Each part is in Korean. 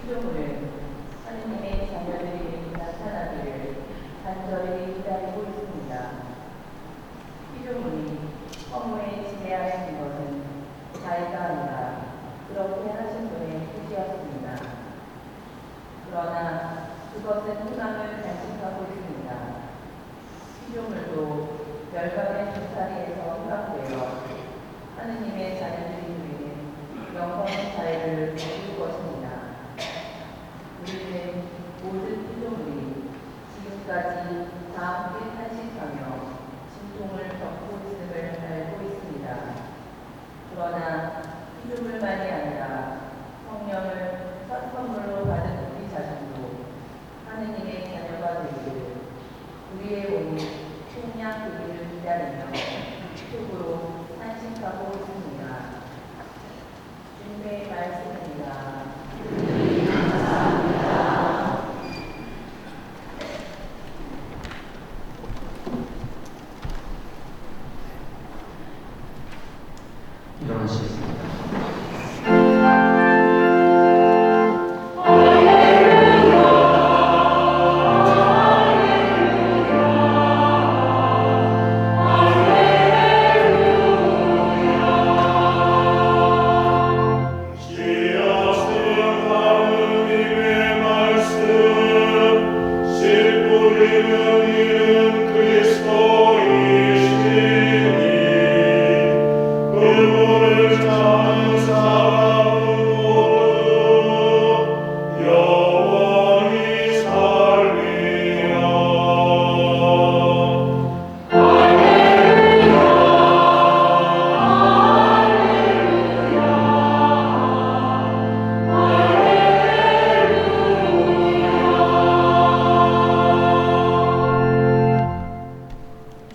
피조물은 하느님의 자녀들이 나타나기를 간절히 기다리고 있습니다. 피조물이 허무에 지배하신 것은 자의가 아니라 그렇게 하신 분의 뜻이었습니다. 그러나 그것은 희망을 간직하고 있습니다. 피조물도 멸망의 주사리에서 희망되어 하느님의 자녀들이 누리는 영원의 자유를 얻을 것입니다. 우리는 모든 피조물이 지금까지 다 함께 탄식하며 진통을 겪고 있음을 알고 있습니다. 그러나 피조물만이 아니라 성령을 첫 선물로 받은 우리 자신도 하느님의 자녀가 되기를 우리의 오늘 식량 되기를 기다리며 속으로 탄식하고 있습니다. 주님의 말씀입니다. 일어나시겠습니다.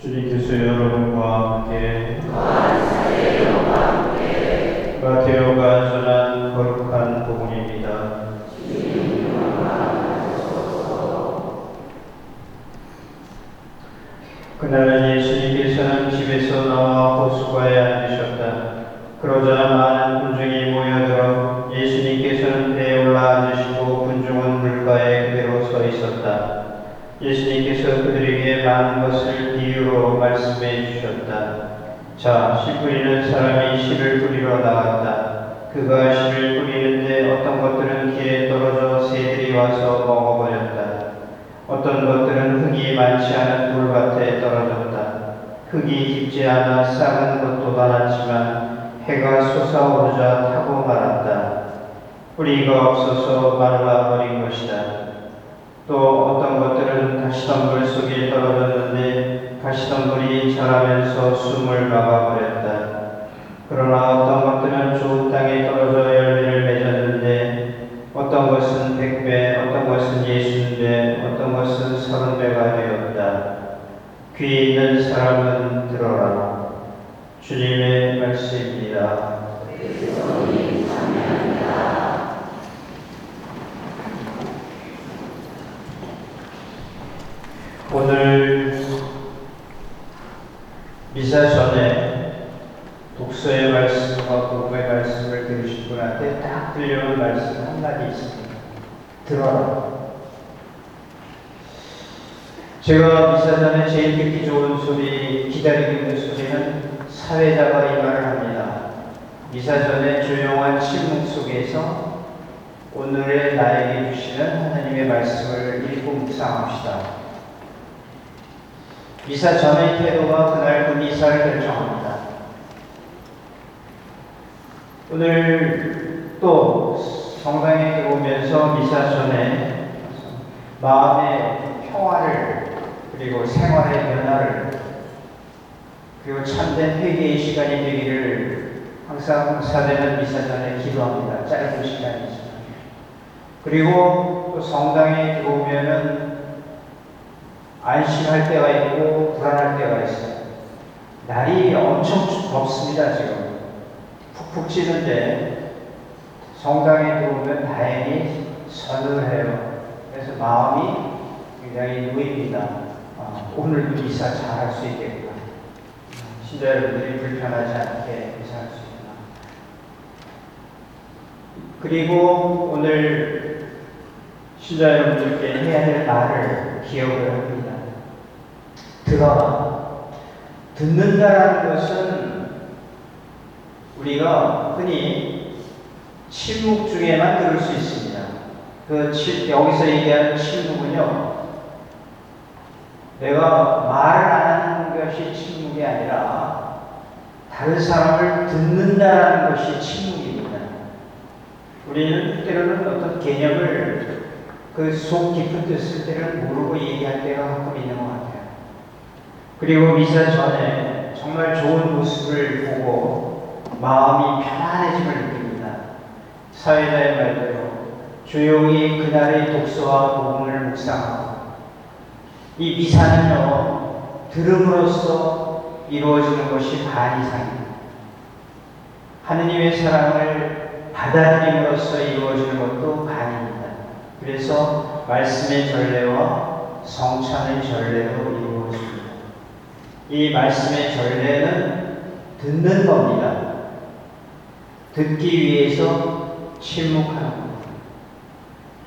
주님께서 여러분과 함께 마테오가 전한 거룩한 복음입니다. 그날은 예수님께서는 집에서 나와 호숫가에 앉으셨다. 그러자 많은 군중이 모여들어 예수님께서는 배에 올라 앉으시고 군중은 물가에 그대로 서 있었다. 예수님께서 그들에게 많은 것을 비유로 말씀해 주셨다. 자, 씨 뿌리는 사람이 씨를 뿌리러 나갔다. 그가 씨를 뿌리는데 어떤 것들은 길에 떨어져 새들이 와서 먹어버렸다. 어떤 것들은 흙이 많지 않은 돌밭에 떨어졌다. 흙이 깊지 않아 싹은 것도 많았지만 해가 솟아오르자 타고 말았다. 뿌리가 없어서 말라버린 것이다. 또 어떤 것들은 가시덤불 속에 떨어졌는데 가시덤불이 자라면서 숨을 막아버렸다. 그러나 어떤 것들은 좋은 땅에 떨어져 열매를 맺었는데 어떤 것은 100배, 어떤 것은 60배, 어떤 것은 30배가 되었다. 귀 있는 사람은 들어라. 주님의 말씀입니다. 오늘 미사 전에 독서의 말씀과 복음의 말씀을 들으신 분한테 딱 들려온 말씀 한마디 있습니다. 들어라. 제가 미사 전에 제일 듣기 좋은 소리, 기다리고 있는 소리는 사회자가 이 말을 합니다. 미사 전에 조용한 침묵 속에서 오늘의 나에게 주시는 하나님의 말씀을 읽고 묵상합시다. 미사 전의 태도가 그날 그 미사를 결정합니다. 오늘 또 성당에 들어오면서 미사 전에 마음의 평화를 그리고 생활의 변화를 그리고 참된 회개의 시간이 되기를 항상 사대는 미사 전에 기도합니다. 짧은 시간이지만. 그리고 또 성당에 들어오면은 안심할 때가 있고 불안할 때가 있어요. 날이 엄청 덥습니다. 지금 푹푹 찌는데 성당에 들어오면 다행히 서늘해요. 그래서 마음이 굉장히 놓입니다. 오늘도 미사 잘할 수 있겠구나. 신자 여러분들이 불편하지 않게 미사할 수 있구나. 그리고 오늘 신자 여러분들께 해야 될 말을 기억을 합니다. 들어라. 듣는다라는 것은 우리가 흔히 침묵 중에만 들을 수 있습니다. 여기서 얘기하는 침묵은요, 내가 말을 안 하는 것이 침묵이 아니라 다른 사람을 듣는다라는 것이 침묵입니다. 우리는 때로는 어떤 개념을 그 속 깊은 뜻을 때로는 모르고 얘기할 때가 가끔 있는 것 같아요. 그리고 미사 전에 정말 좋은 모습을 보고 마음이 편안해짐을 느낍니다. 사회자의 말대로 조용히 그날의 독서와 복음을 묵상하고, 이 미사는요, 들음으로써 이루어지는 것이 반 이상입니다. 하느님의 사랑을 받아들임으로써 이루어지는 것도 반입니다. 그래서 말씀의 전례와 성찬의 전례로 이루어집니다. 이 말씀의 전례는 듣는 겁니다. 듣기 위해서 침묵하는 겁니다.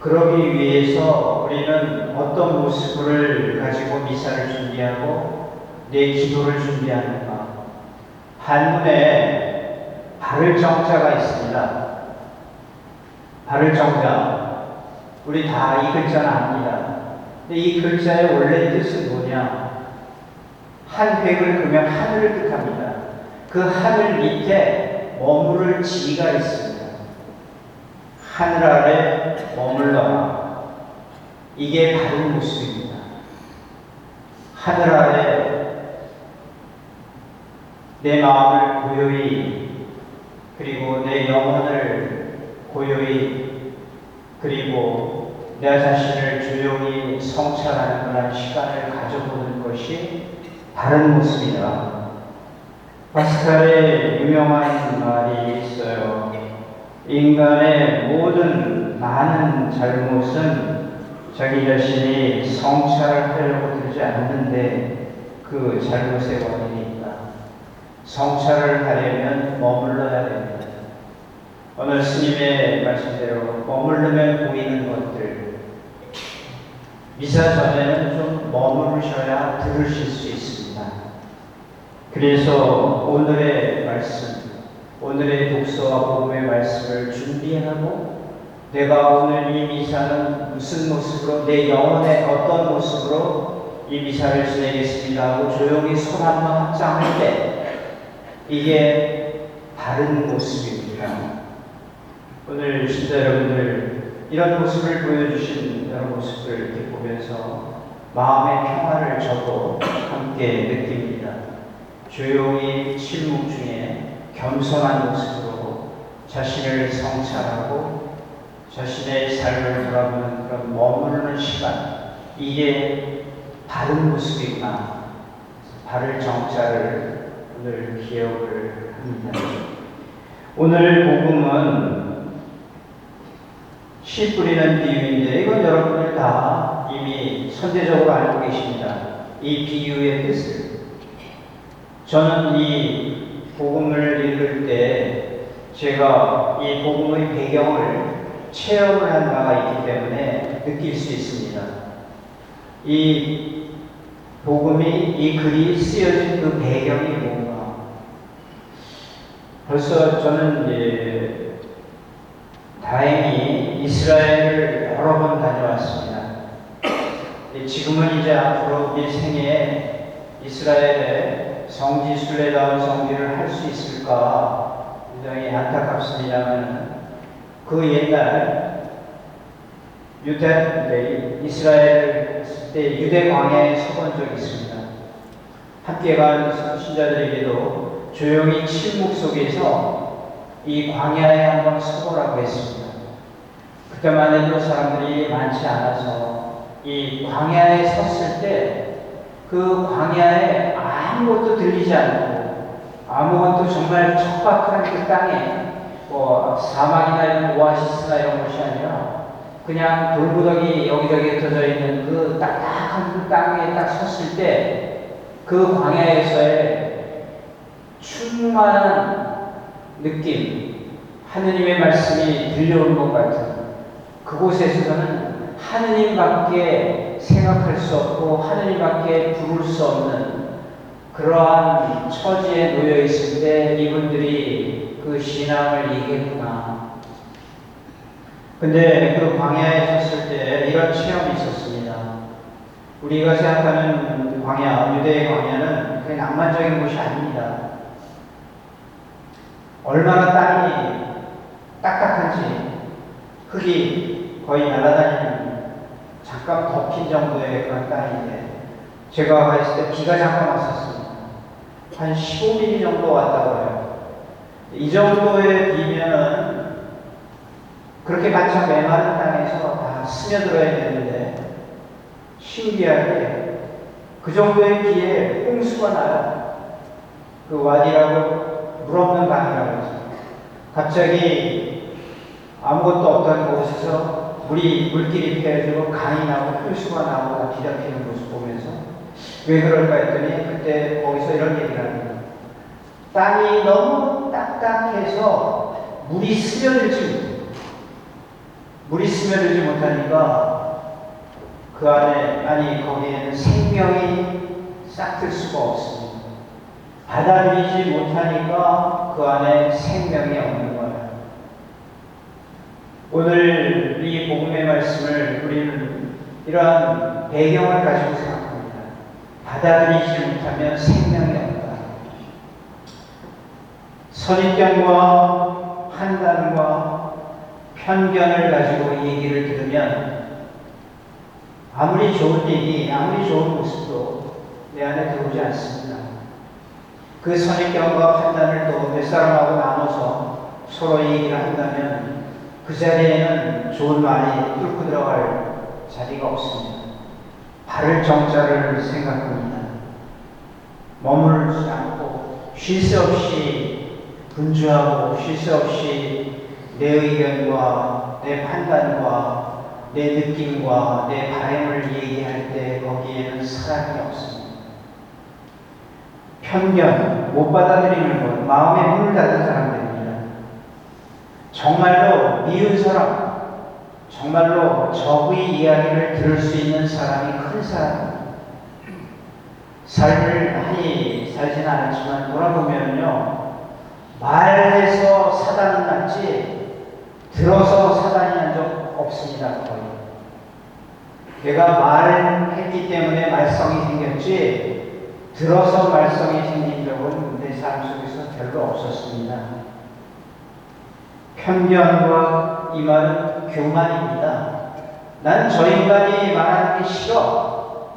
그러기 위해서 우리는 어떤 모습을 가지고 미사를 준비하고 내 기도를 준비하는가. 한문에 바를 정자가 있습니다. 바를 정자. 우리 다 이 글자는 압니다. 근데 이 글자의 원래 뜻은 뭐냐? 한 획을 그으면 하늘을 뜻합니다. 그 하늘 밑에 머무를 지가 있습니다. 하늘 아래 머물러라. 이게 바른 모습입니다. 하늘 아래 내 마음을 고요히, 그리고 내 영혼을 고요히, 그리고 내 자신을 조용히 성찰하는 그런 시간을 가져보는 것이 바른 모습이다. 파스칼의 유명한 말이 있어요. 인간의 모든 많은 잘못은 자기 자신이 성찰하려고 들지 않는데 그 잘못의 원인이 있다. 성찰을 하려면 머물러야 됩니다. 오늘 스님의 말씀대로 머무르면 보이는 것들, 미사 전에는 좀 머무르셔야 들으실 수 있습니다. 그래서 오늘의 말씀, 오늘의 독서와 복음의 말씀을 준비하고, 내가 오늘 이 미사는 무슨 모습으로, 내 영혼의 어떤 모습으로 이 미사를 지내겠습니다 하고 조용히 손 한번 합장할 때, 이게 바른 모습입니다. 오늘 신자 여러분들, 이런 모습을 보여주신 여러 모습을 이렇게 보면서 마음의 평화를 저도 함께 느낍니다. 조용히 침묵 중에 겸손한 모습으로 자신을 성찰하고 자신의 삶을 돌아보는 그런 머무르는 시간, 이게 바른 모습이구나. 바를 정자를 오늘 기억을 합니다. 오늘 복음은 씨 뿌리는 비유인데, 이건 여러분들 다 이미 선대적으로 알고 계십니다. 이 비유의 뜻을. 저는 이 복음을 읽을 때 제가 이 복음의 배경을 체험을 한 바가 있기 때문에 느낄 수 있습니다. 이 복음이, 이 글이 쓰여진 그 배경이 뭔가. 벌써 저는 다행히 이스라엘을 여러 번 다녀왔습니다. 지금은 이제 앞으로 일생에 이스라엘의 성지, 순례다운 성지를 할 수 있을까 굉장히 안타깝습니다만, 그 옛날 이스라엘 했을 때 유대 광야에 서본 적이 있습니다. 함께 간 신자들에게도 조용히 침묵 속에서 이 광야에 한번 서보라고 했습니다. 그때만 해도 사람들이 많지 않아서 이 광야에 섰을 때 그 광야에 아무것도 들리지 않고, 아무것도 정말 척박한 그 땅에 사막이나 이런 오아시스나 이런 것이 아니라 그냥 돌무더기 여기저기 흩어져 있는 그 딱딱한 그 땅에 딱 섰을 때 그 광야에서의 충만한 느낌, 하느님의 말씀이 들려오는 것 같은 그곳에서는 하느님밖에 생각할 수 없고 하느님밖에 부를 수 없는 그러한 처지에 놓여 있을 때 이분들이 그 신앙을 얘기했구나. 근데 그 광야에 섰을 때 이런 체험이 있었습니다. 우리가 생각하는 광야, 유대의 광야는 그냥 낭만적인 곳이 아닙니다. 얼마나 땅이 딱딱한지 흙이 거의 날아다니는 잠깐 덮인 정도의 그런 땅인데 제가 갔을 때 비가 잠깐 왔었습니다. 한 15mm 정도 왔다고 해요. 이 정도의 비면은 그렇게 많지 메마른 땅에서 다 스며들어야 되는데 신기하게 그 정도의 비에 홍수가 나요. 그 와디라고 물 없는 강이라고 해서 갑자기 아무것도 없던 곳에서 물길이 패여지고 강이 나고 홍수가 나고 다 뒤덮이는 모습 보면서 왜 그럴까 했더니 그때 거기서 이런 얘기를 합니다. 땅이 너무 딱딱해서 물이 스며들지 못하니까 그 안에 거기에는 생명이 싹틀 수가 없습니다. 받아들이지 못하니까 그 안에 생명이 없는 거예요. 오늘 이 복음의 말씀을 우리는 이러한 배경을 가지고 생각합니다. 받아들이지 못하면 생명이 없다. 선입견과 판단과 편견을 가지고 이 얘기를 들으면 아무리 좋은 얘기, 아무리 좋은 모습도 내 안에 들어오지 않습니다. 그 선입견과 판단을 또 몇 사람하고 나눠서 서로 얘기를 한다면 그 자리에는 좋은 말이 뚫고 들어갈 자리가 없습니다. 바를 정자를 생각합니다. 머무르지 않고 쉴 새 없이 분주하고 쉴 새 없이 내 의견과 내 판단과 내 느낌과 내 바램을 얘기할 때 거기에는 사랑이 없습니다. 편견, 못 받아들이는 것, 마음에 문을 닫은 사람들입니다. 정말로 미운 사람, 정말로 적의 이야기를 들을 수 있는 사람이 큰 사람입니다. 삶을 많이 살지는 않았지만 돌아보면요, 말해서 사단은 났지 들어서 사단이 난 적 없습니다. 거의. 내가 말했기 때문에 말썽이 생겼지 들어서 말썽이 생긴 적은 내 삶 속에서 별로 없었습니다. 편견과 이 말은 교만입니다. 난 저 인간이 말하는 게 싫어.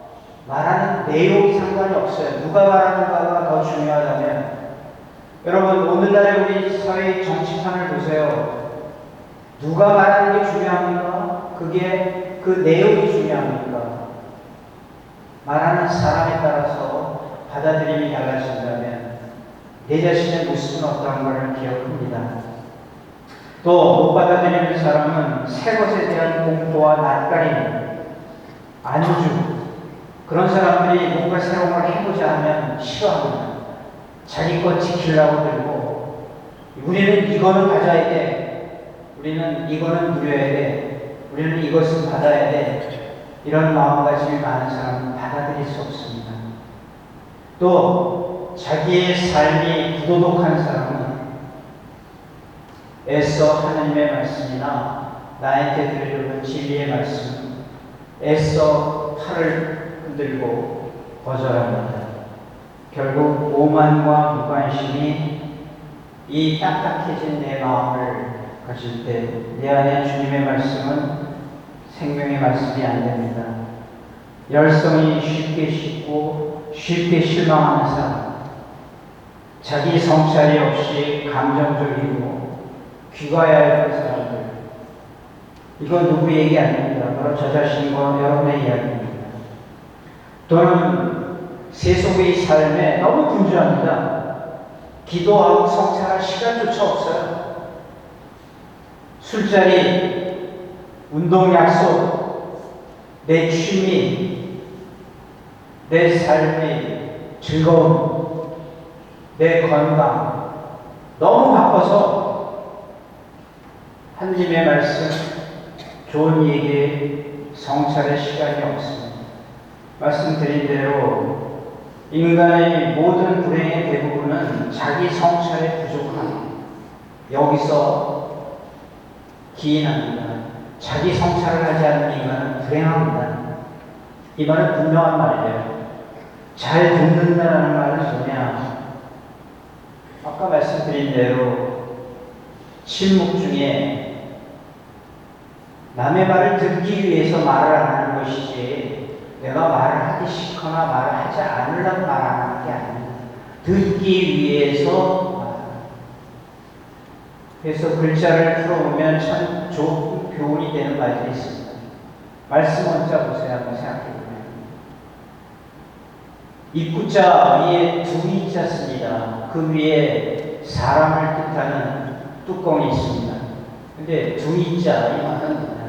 말하는 내용이 상관이 없어요. 누가 말하는가가 더 중요하다면 여러분 오늘날의 우리 사회 정치판을 보세요. 누가 말하는 게 중요합니까? 그게 그 내용이 중요합니까? 말하는 사람에 따라서 받아들임이 달라진다면 내 자신의 모습은 어떠한 것을 기억합니다. 또 못 받아들이는 사람은 새 것에 대한 공포와 낯가림, 안주 그런 사람들이 뭔가 새로운 걸 해보자 하면 싫어합니다. 자기 것 지키려고 들고 우리는 이거는 가져야 돼. 우리는 이거는 누려야 돼. 우리는 이것은 받아야 돼. 이런 마음가짐이 많은 사람은 받아들일 수 없습니다. 또 자기의 삶이 부도덕한 사람은 애써 하나님의 말씀이나 나에게 들려오는 진리의 말씀 애써 팔을 흔들고 거절합니다. 결국 오만과 무관심이 이 딱딱해진 내 마음을 가질 때 내 안에 주님의 말씀은 생명의 말씀이 안 됩니다. 열성이 쉽게 식고 쉽게 실망하는 사람, 자기 성찰이 없이 감정적이고 귀가해야 할 사람들, 이건 누구 얘기 아닙니다. 바로 저 자신과 여러분의 이야기입니다. 또는 세속의 삶에 너무 분주합니다. 기도하고 성찰할 시간조차 없어요. 술자리, 운동 약속, 내 취미, 내 삶의 즐거움, 내 건강 너무 바빠서 하느님의 말씀, 좋은 얘기에 성찰의 시간이 없습니다. 말씀드린 대로 인간의 모든 불행의 대부분은 자기 성찰에 부족합니다. 여기서 기인합니다. 자기 성찰을 하지 않는 인간은 불행합니다. 이 말은 분명한 말이에요. 잘 듣는다는 말은 뭐냐? 아까 말씀드린 대로 침묵 중에 남의 말을 듣기 위해서 말을 안 하는 것이지 내가 말을 하기 싫거나 말을 하지 않으려고 말 안 하는 게 아닙니다. 듣기 위해서 말합니다. 그래서 글자를 풀어보면 참 좋은 교훈이 되는 말들이 있습니다. 말씀 원자 보세요. 한번 생각해보면 입구자 위에 두 이자 씁니다. 그 위에 사람을 뜻하는 뚜껑이 있습니다. 근데 두 이자 이 말은 뭐냐?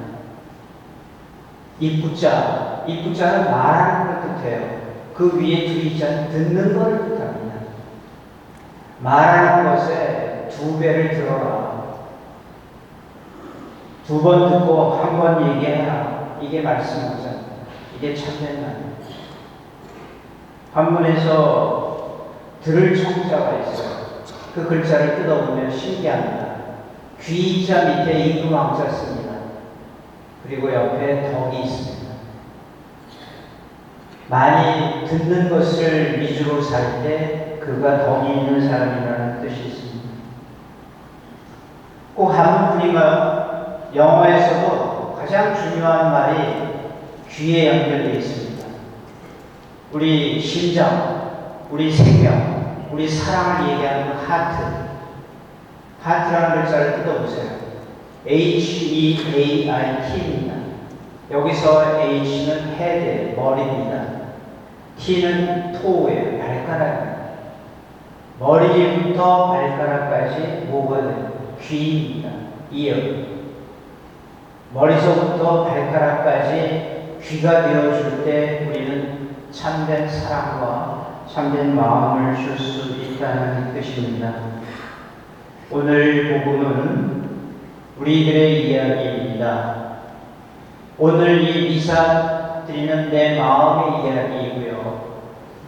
입구자는 말하는 걸 뜻해요. 그 위에 두 이자는 듣는 걸 뜻합니다. 말하는 것에 두 배를 들어라. 두 번 듣고 한 번 얘기해라. 이게 말씀입니다. 이게 참된 말입니다. 한문에서 들을 청자가 있어요. 그 글자를 뜯어보면 신기합니다. 귀자 밑에 임금왕자 씁니다. 그리고 옆에 덕이 있습니다. 많이 듣는 것을 위주로 살 때 그가 덕이 있는 사람이라는 뜻이 있습니다. 꼭 한문뿐인가요? 영어에서도 가장 중요한 말이 귀에 연결되어 있습니다. 우리 심장, 우리 생명, 우리 사랑을 얘기하는 하트. 하트라는 글자를 뜯어보세요. Heart입니다. 여기서 H는 헤드, 머리입니다. T는 토예요, 발가락입니다. 머리부터 발가락까지 뭐가 돼요? 귀입니다. ear. 머리서부터 발가락까지 귀가 되어줄 때 우리는 참된 사랑과 참된 마음을 줄 수 있다는 뜻입니다. 오늘 복음은 우리들의 이야기입니다. 오늘 이 미사 드리는 내 마음의 이야기이고요.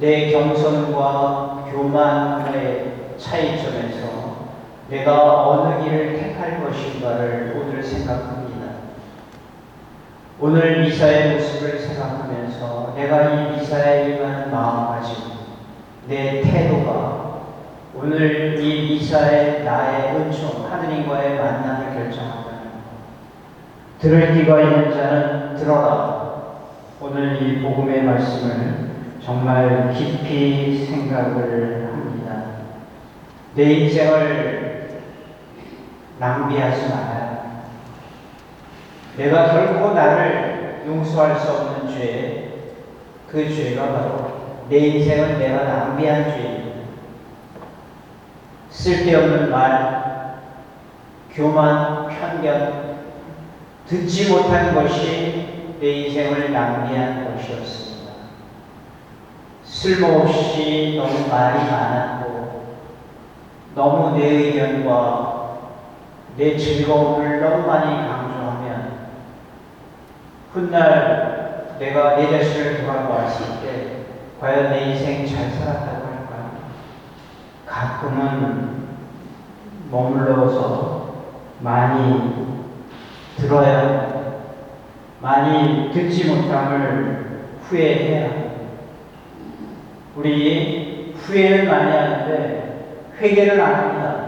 내 겸손과 교만의 차이점에서 내가 어느 길을 택할 것인가를 오늘 생각합니다. 오늘 미사의 모습을 생각하면서 내가 이 미사에 임하는 마음가짐, 내 태도가 오늘 이 미사의 나의 은총, 하느님과의 만남을 결정한다는 것. 들을 귀가 있는 자는 들어라. 오늘 이 복음의 말씀을 정말 깊이 생각을 합니다. 내 인생을 낭비하지 말아야 내가 결코 나를 용서할 수 없는 죄, 그 죄가 바로 내 인생을 내가 낭비한 죄입니다. 쓸데없는 말, 교만, 편견, 듣지 못한 것이 내 인생을 낭비한 것이었습니다. 쓸모없이 너무 말이 많았고 너무 내 의견과 내 즐거움을 너무 많이 강조하면 훗날 내가 내 자신을 돌아보았을 때 과연 내 인생 잘 살았다고 할까? 가끔은 머물러서 많이 들어야 합니다. 많이 듣지 못함을 후회해야 합니다. 우리 후회는 많이 하는데 회개를 안 합니다.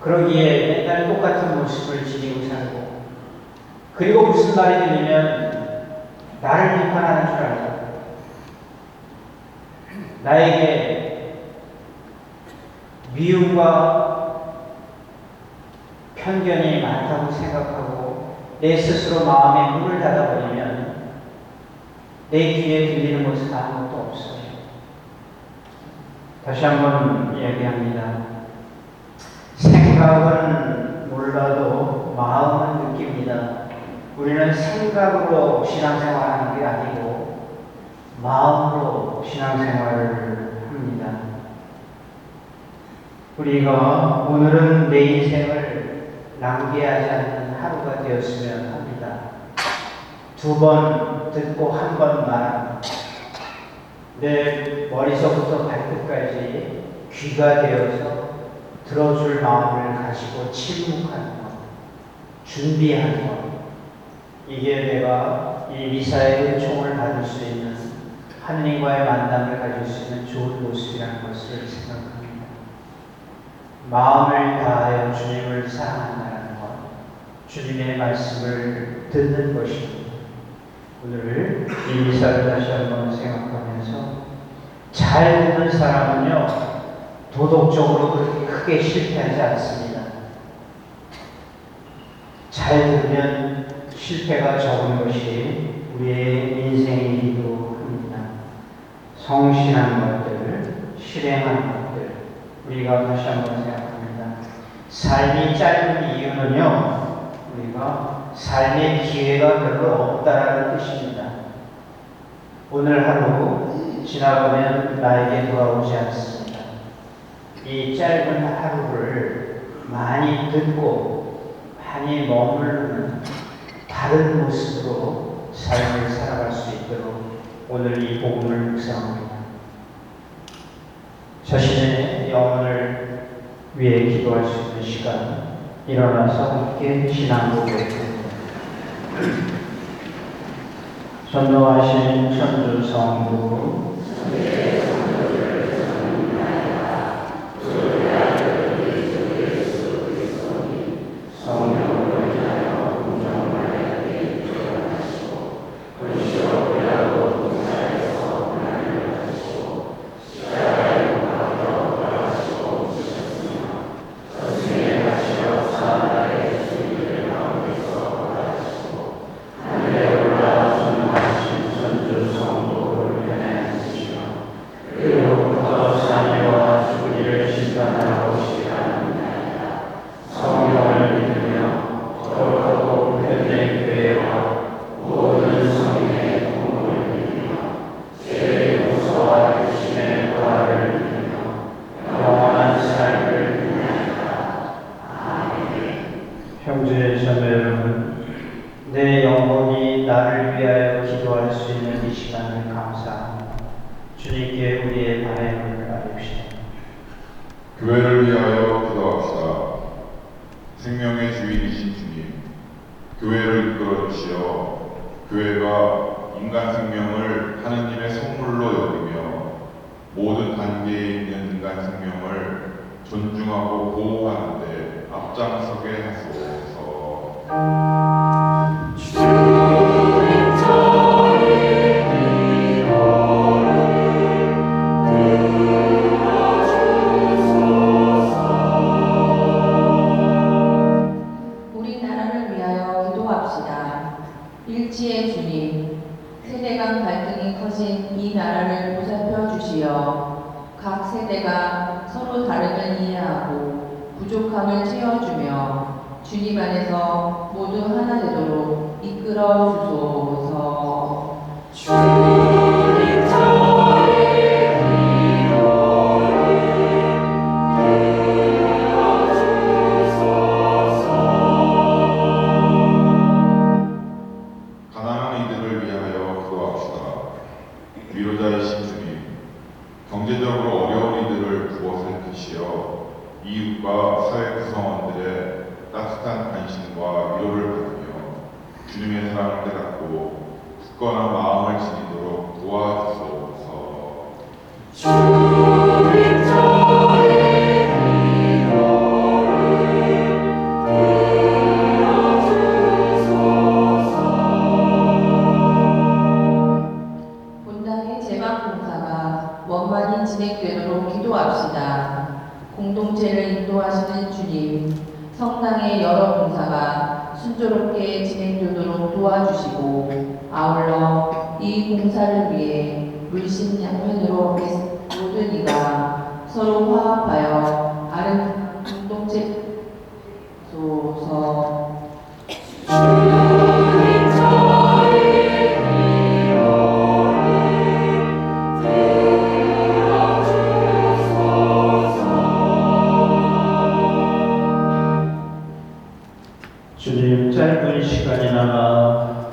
그러기에 맨날 똑같은 모습을 지니고 살고 그리고 무슨 말이 들리면 나를 비판하는 줄 알고 나에게 미움과 편견이 많다고 생각하고 내 스스로 마음에 문을 닫아버리면 내 귀에 들리는 것은 아무것도 없어요. 다시 한번 이야기합니다. 생각은 몰라도 마음은 느낍니다. 우리는 생각으로 신앙생활하는 게 아니고 마음으로 신앙생활을 합니다. 우리가 오늘은 내 인생을 낭비하지 않는 하루가 되었으면 합니다. 두 번 듣고 한 번 말합니다. 내 머리서부터 발끝까지 귀가 되어서 들어줄 마음을 가지고 침묵하는 것, 준비하는 것, 이게 내가 이 미사의 은총을 받을 수 있는, 하느님과의 만남을 가질 수 있는 좋은 모습이라는 것을 생각합니다. 마음을 다하여 주님을 사랑한다는 것, 주님의 말씀을 듣는 것입니다. 오늘 이 미사를 다시 한번 생각하면서 잘 듣는 사람은요, 도덕적으로 그렇게 크게 실패하지 않습니다. 잘 들으면 실패가 적은 것이 우리의 인생이기도 합니다. 성실한 것들, 실행하는 것들, 우리가 다시 한번 생각합니다. 삶이 짧은 이유는요, 우리가 삶의 기회가 별로 없다라는 뜻입니다. 오늘 하루 지나가면 나에게 돌아오지 않습니다. 이 짧은 하루를 많이 듣고 많이 머무르는 다른 모습으로 삶을 살아갈 수 있도록 오늘 이 복음을 묵상합니다. 자신의 영혼을 위해 기도할 수 있는 시간, 일어나서 함께 신앙고백을 드립니다. 전도하신 천주 성도 형제 자매 여러분, 내 영혼이 나를 위하여 기도할 수 있는 이 시간을 감사합니다. 주님께 우리의 바램을 알립시다. 교회를 위하여 기도합시다. 생명의 주인이신 주님, 교회를 이끌어 주시어 교회가 인간 생명을 하느님의 선물로 여기며 모든 단계에 있는 인간 생명을 존중하고 보호하는 데 앞장서게 하소서. 우리나라를 위하여 기도합시다. 일치의 주님, 세대 간 갈등이 커진 이 나라를 보살펴 주시어 각 세대가 서로 다름을 이해하고 부족함을 채워주며 주님 안에서 모두 하나 되도록 이끌어 주소서. 주님 저의 기도를 들어주소서. 가난한 이들을 위하여 기도합시다. 위로자이신 주님, 경제적으로 어려운 이들을 구워 살피시어 이웃과 사회 구성원들의 따뜻한 관심과 위로를 받으며 주님의 사랑을 깨닫고 굳건한 마음을 지니도록 도와주소서. 주님 저의 기도를 들어주소서. 본당의 제방 봉사가 원만히 진행되도록 기도합시다. 공동체를 인도하시는 주님, 성당의 여러 봉사가 순조롭게 진행되도록 도와주시고 아울러 이 봉사를 위해 물심양면으로 모든 이가 서로 화합하여 아름다운 공동체 소서. 주님 저의 기도를 들어주소서. 주님, 짧은 시간이나마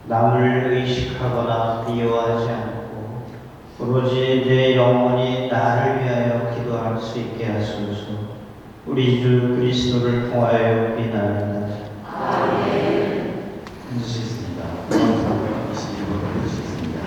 남을 의식하거나 미워하지 않고 오로지 내 영혼이 나를 위하여 기도할 수 있게 하소서. 우리 주 그리스도를 통하여 비나이다. 해주시겠습니다. 감사합니다. 22번 해주시겠습니다.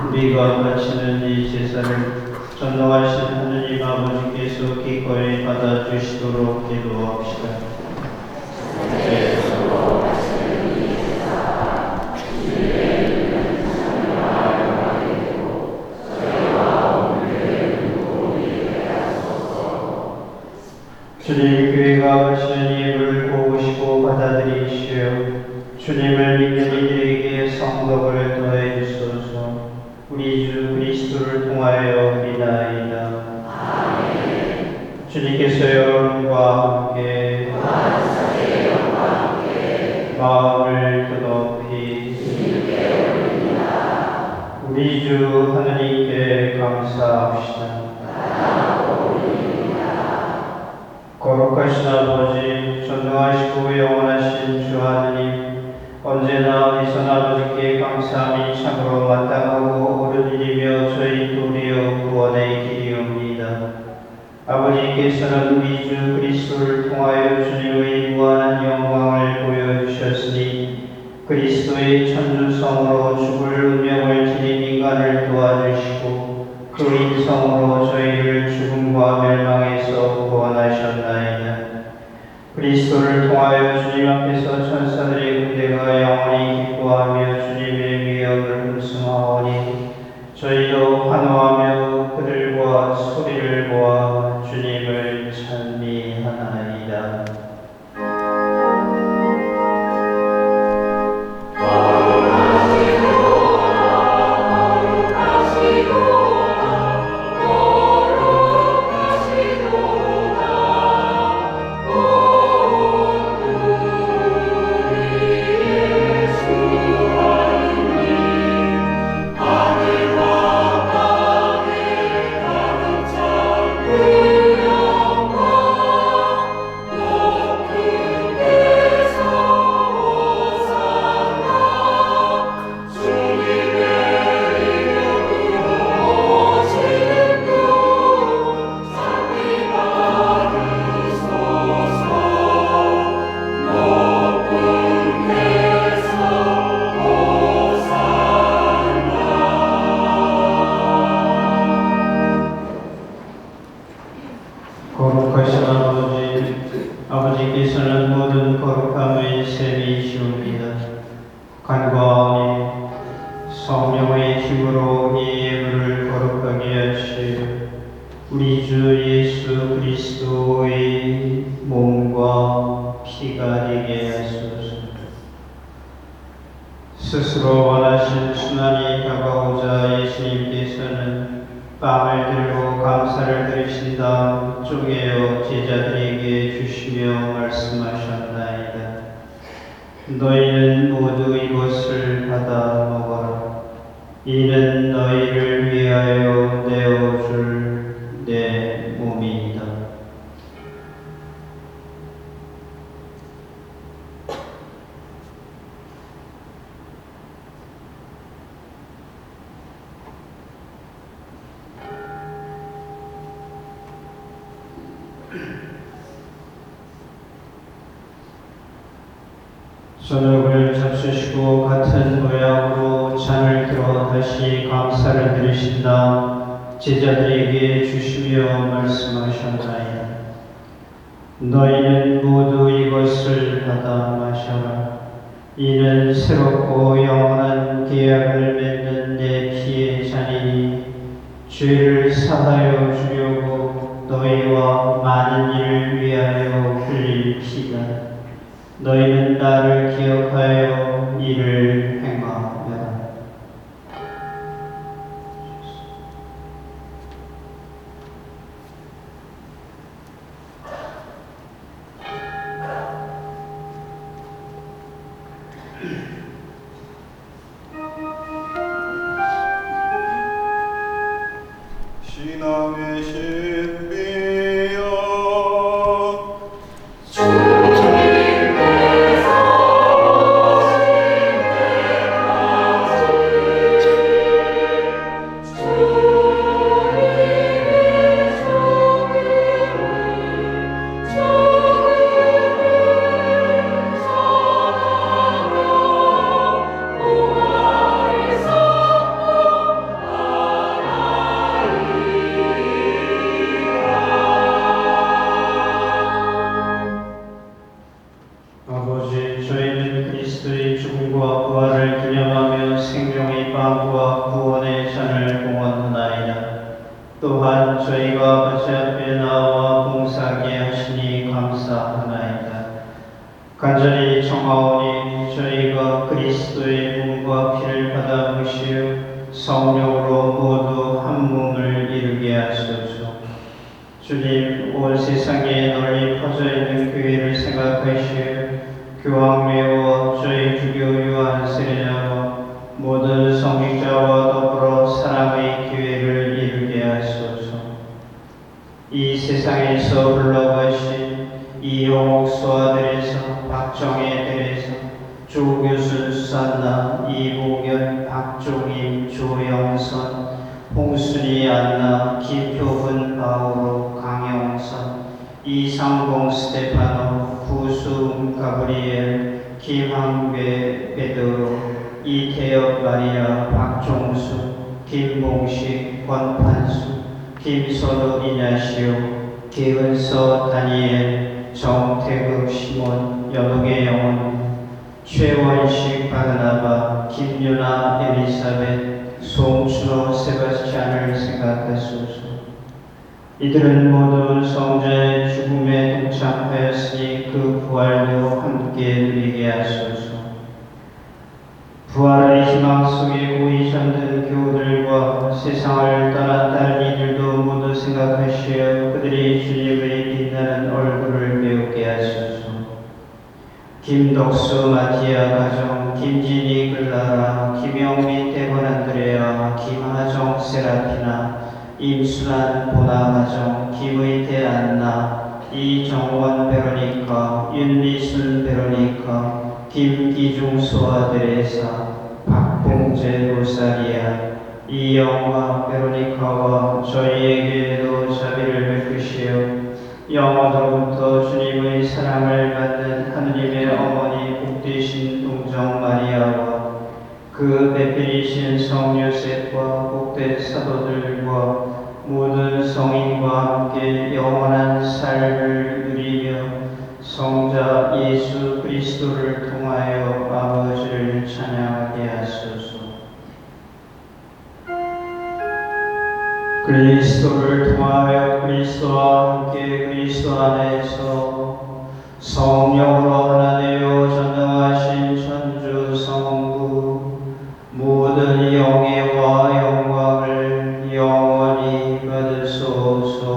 우리가 바치는 이 제사를 전능하신 하느님 아버지께서 기꺼이 받아주시도록 기도합시다. 주님, 교회가 바치는 예물을 고우시고 받아들이시오. 주님을 믿는 이들에게 성덕을 더해 주소서. 우리 주 그리스도를 통하여 비나이다. 아멘. 주님께서 여러분과 함께 마음을 드높이 우리 주 하느님께 감사합시다. 거룩하신 아버지, 전능하시고 영원하신 주 하느님, 언제나 이선 아버지께 감사함이 참으로 마땅하고 옳은 일이며 저희 도리어 구원의 길이옵니다. 아버지께서는 우리 주 그리스도를 통하여 주님의 무한한 영광을 보여주셨으니 그리스도의 천주성으로 죽을 운명을 지닌 인간을 도와주시고 그 인성으로 저희를 죽음과 멸망에서 구원하셨나이다. 그리스도를 통하여 주님 앞에서 천사들의 군대가 영원히 기뻐하며 주님의 위엄을 흠숭하오니 저희도 환호하며 그들과 소리를 모아 주님을 찬미하나이다. 거룩하신 아버지께서는 모든 거룩함의 셈이시옵니다. 간과하오니 성령의 힘으로 이 예물을 거룩하게 하시어 우리 주 예수 그리스도의 몸과 피가 되게 하소서. 스스로 원하신 순환이 다가오자 예수님께서는 빵을 들고 감사를 드리신 다음 쪼개어 제자들에게 주시며 말씀하셨나이다. 너희는 모두 이것을 받아 먹어라. 이는 너희를 위하여 내어줄 내 몸이다. 저녁을 잡수시고 같은 모양으로 잔을 들어 다시 감사를 드리신 다음 제자들에게 주시며 말씀하셨나이다. 너희는 모두 이것을 받아 마셔라. 이는 새롭고 영원한 계약을 맺는 내 피의 잔이니 죄를 사하여 주려고 너희와 많은 이를 위하여 흘릴 피다. 너희는 나를 기억하여 이를 행하여라. 신앙의 신비여 아버지, 저희는 그리스도의 죽음과 부활을 기념하며 생명의 빵과 구원의 잔을 공헌하나이다. 또한 저희가 아버지 앞에 나와 봉사하게 하시니 감사하나이다. 간절히 청하오니 저희가 그리스도의 몸과 피를 받아 먹시어 성령으로 모두 한 몸을 이루게 하소서. 주님, 온 세상에 널리 퍼져 있는 교회를 생각하시어 교황묘와 저희 주교 요한 세례자와 모든 성직자와 더불어 사랑의 교회를 이루게 하소서. 이 세상에서 흘러가신 이용옥수 아들에서 박정혜 들에서 조교순 수산나 이봉현 박종인 조영선 홍순이 안나 김표훈 바오로 강영선 이상공 스테파노 구수음 가브리엘 김항배 베드로 이태엽 마리아 박종수 김봉식 권판수 김선우 이냐시오 기은서 다니엘 정태급 시몬 연옥의 영혼 최원식 바르나바 김유나 엘리사벳 송춘호 세바스찬을 생각하소서. 이들은 모두 성자의 죽음에 동참하였으니 그 부활도 함께 누리게 하소서. 부활의 희망 속에 고이 잠든 교우들과 세상을 떠난 다른 이들도 모두 생각하시어 그들이 주님의 빛나는 얼굴을 배우게 하소서. 김덕수 마티아 가정, 김진희 글라라, 김영민 대권 안드레아, 김하정 세라피나, 임순환 보나 가정, 김의태 안나, 이정원 베로니카, 윤미순 베로니카, 김기중소아 데레사, 박봉재 로사리아, 이영화 베로니카와 저희에게도 자비를 베푸시어 영원으로부터 주님의 사랑을 받는 하느님의 어머니 복되신 동정 마리아와 그 배필이신 성 요셉과 복된 사도들과 모든 성인과 함께 영원한 삶을 누리며 성자 예수 그리스도를 통하여 아버지를 찬양하게 하소서. 그리스도를 통하여 그리스도와 함께 그리스도 안에서 성령으로 하나 되어 전능하신 천주 성부 모든 영예와 영광을 영원히 받으소서.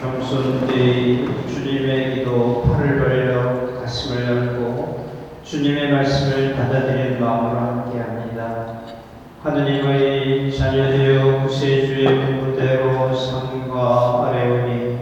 겸손히 주님의 기도 팔을 벌려 가슴을 열고 주님의 말씀을 받아들이는 마음으로 함께합니다. 하느님의 자녀되어 구세주의 분부대로 산과 아뢰오니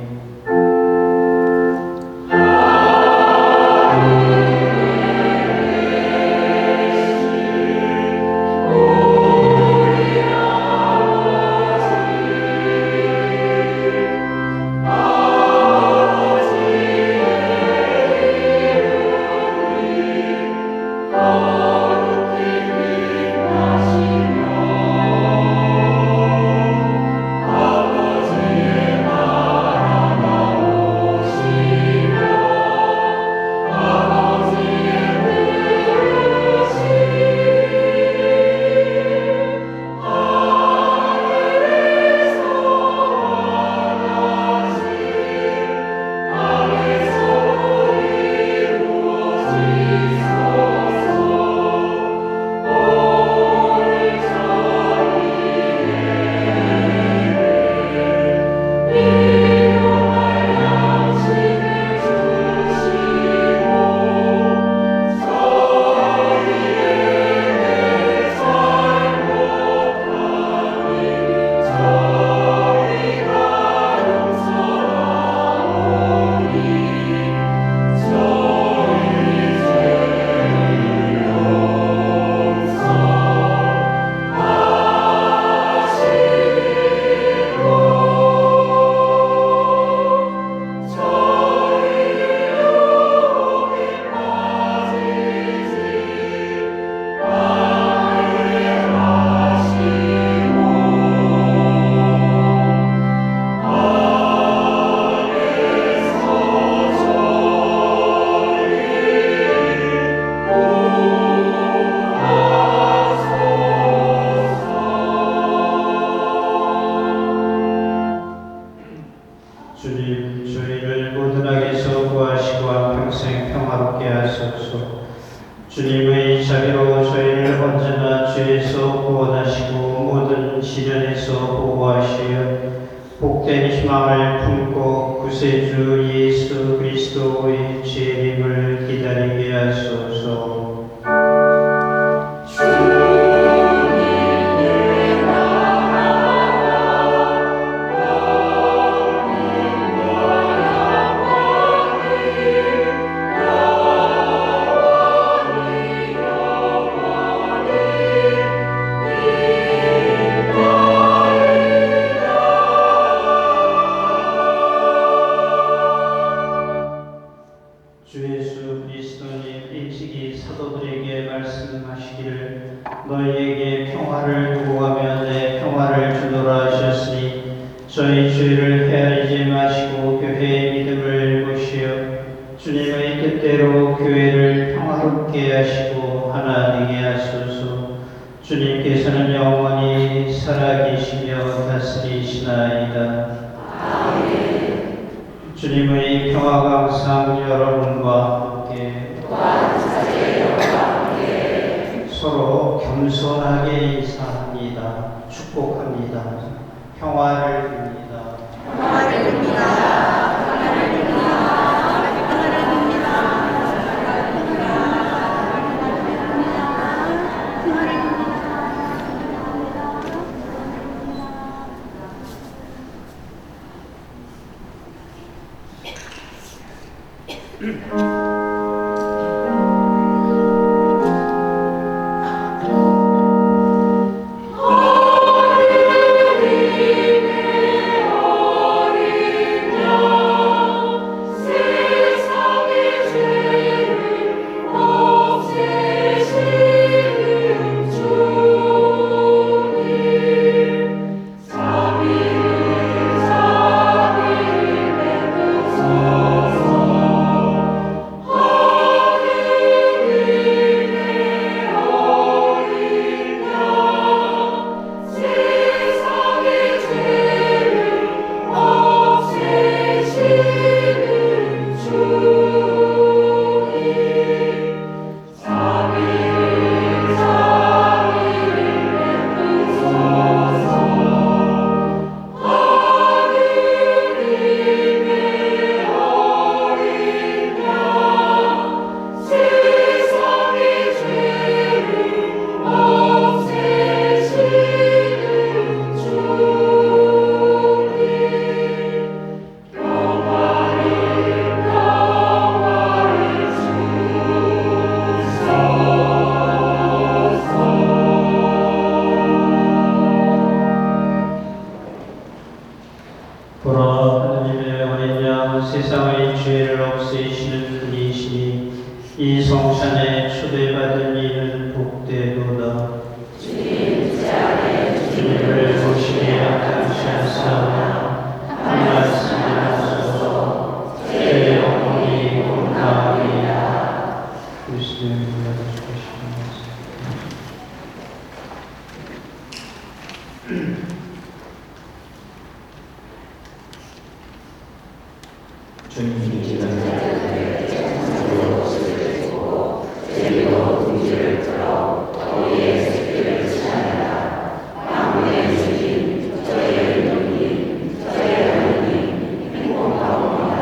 주님, 저희를 모든 악에서 구하시고 평생 평화롭게 하소서. 주님의 자비로 저희를 언제나 죄에서 구원하시고 모든 시련에서 보호하시어 복된 희망을 품고 구세주 예수 그리스도의 재림을 기다리게 하소서. 주 예수 그리스도님 일찍 이르시기를 너희에게 평화를 두고 가며 내 평화를 주노라 하셨으니 저희 죄를 헤아리지 마시고 교회의 믿음을 보시어 주님의 뜻대로 교회를 평화롭게 하시고 하나 되게 하소서. 주님께서는 영원히 살아계시며 다스리시나이다. 주님의 평화가 항상 여러분과 함께 서로 겸손하게 인사합니다. 축복합니다. 평화를 빕니다. 세상의 죄를 없애시는 분이시니 이 성찬에 초대받은 이는 복되도다. 주님을 보시기에 합당치 않사오나 한 말씀 하소서. 제 영혼이 공나오리이다. 그리스도의 은혜가 주시옵소서. 주님이 기다리는 주로 옷을 입고 제리로 궁지를 들어 거기에 새끼를 치하느라 아무의 주님 저의 누님 저의 하느님 행복하오니라.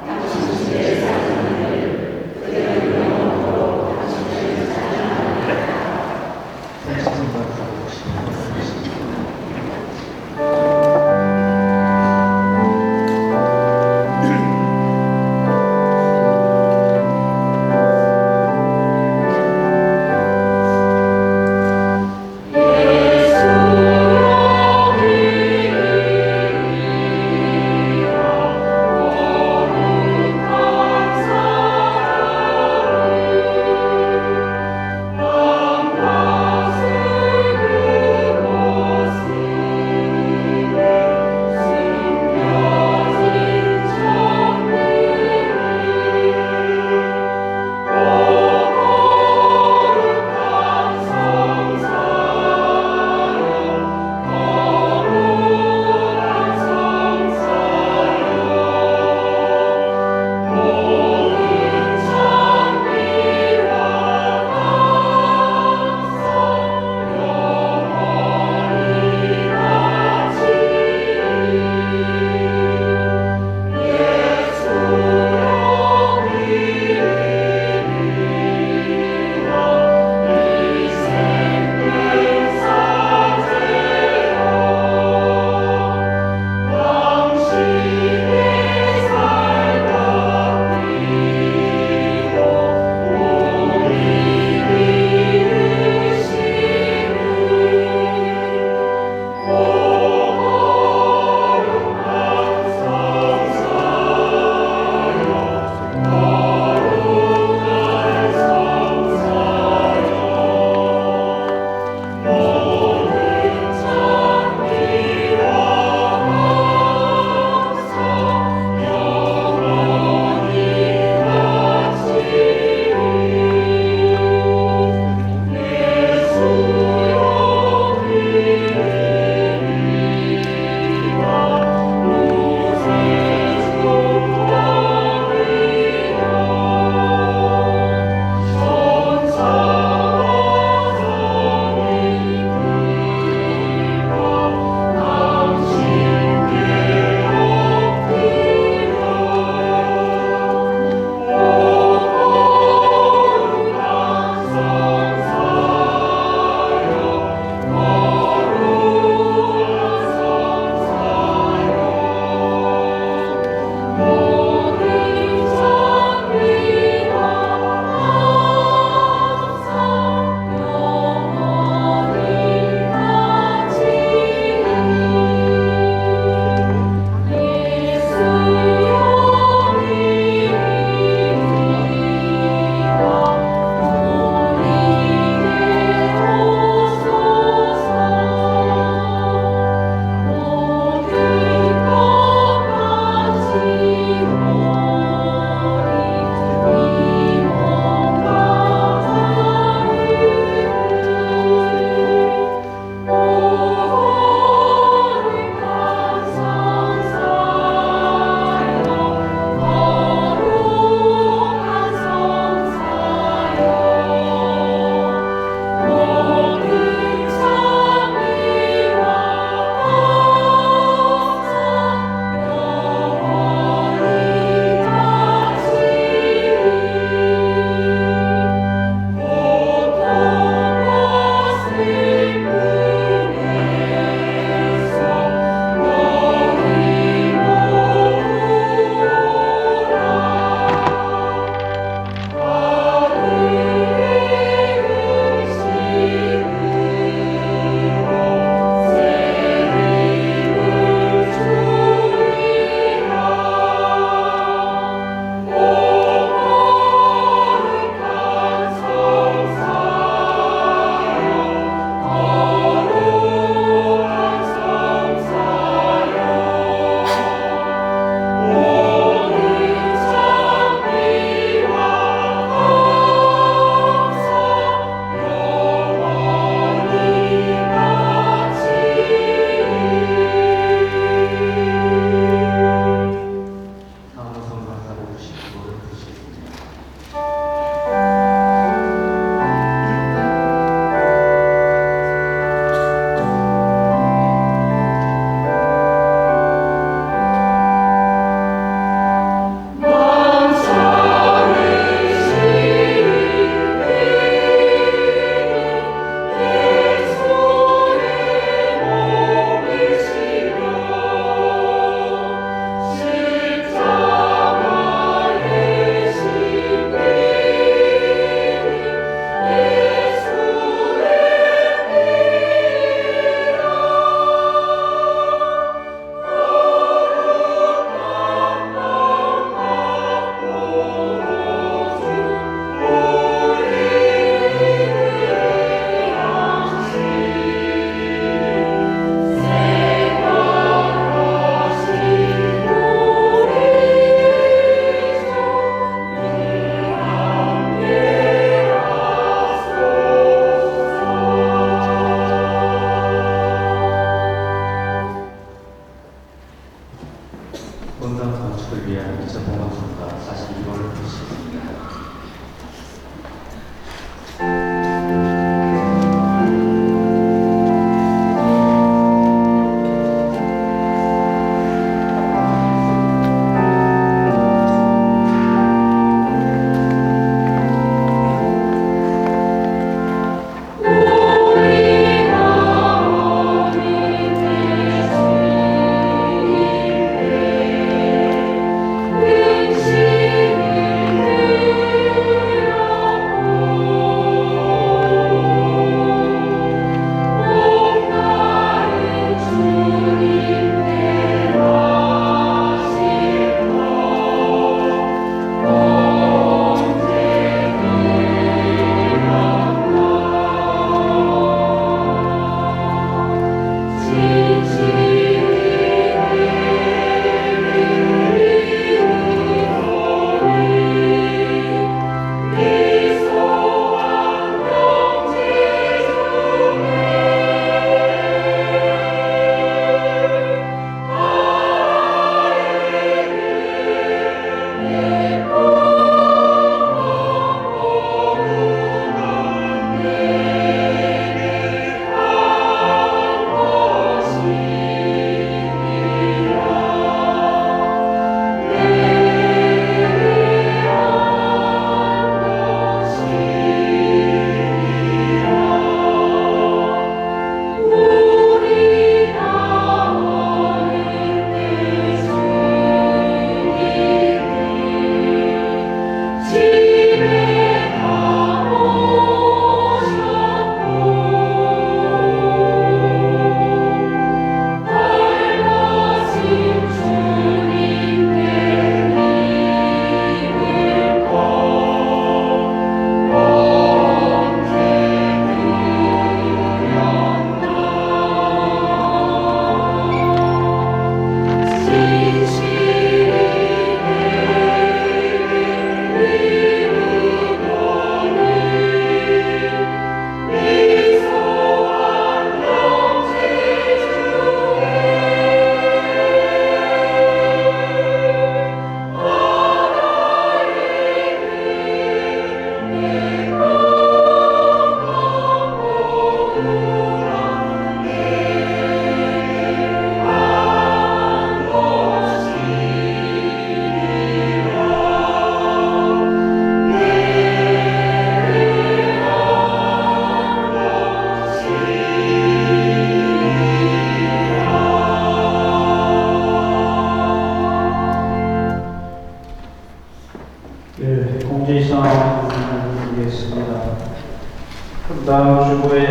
당신의 사랑을 그의 영원토록 당신을 찬양하리라. 말씀과 가고 싶습니다.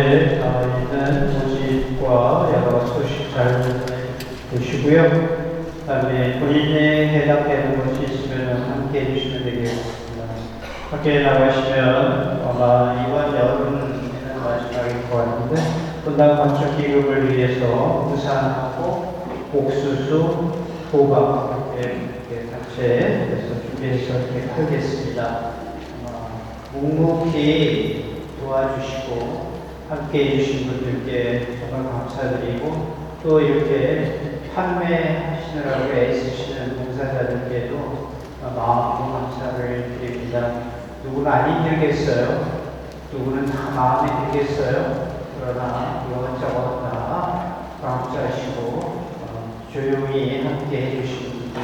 교회에 있는 모집과 여러 소식 잘 보시고요. 그다음에 본인이 해당되는 것이 있으면 함께 해주시면 되겠습니다. 밖에 나가시면 아마 이번 여름에는 마지막일 것 같은데 분당 건축 기금을 위해서 우산하고 옥수수, 호박 이렇게 단체에서 준비해서 이렇게 하겠습니다. 묵묵히 도와주시고 함께 해주신 분들께 정말 감사드리고 또 이렇게 판매하시느라고 애쓰시는 봉사자들께도 마음으로 감사를 드립니다. 누구는 안 힘들겠어요. 누구는 다 마음에 들겠어요. 그러나 이것저것 다 감사하시고 조용히 함께 해주신 분들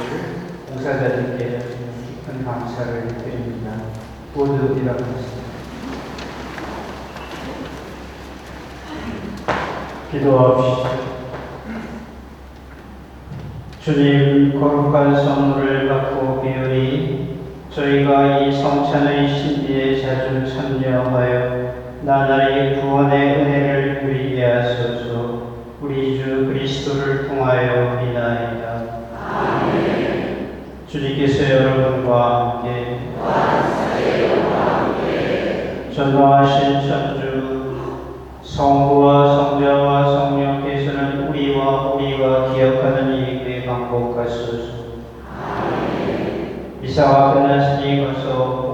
봉사자들께 깊은 감사를 드립니다. 모두 일어나겠습니다. 기도합시다. 주님, 거룩한 선물을 받고 비우니 저희가 이 성찬의 신비에 자주 참여하여 나날이 구원의 은혜를 누리게 하소서. 우리 주 그리스도를 통하여 비나이다. 아멘. 주님께서 여러분과 함께 전능하신 천주 성부와 성자와 성령께서는 우리와 기억하는 이 방법 같소서. 이사와 끝났으니 가서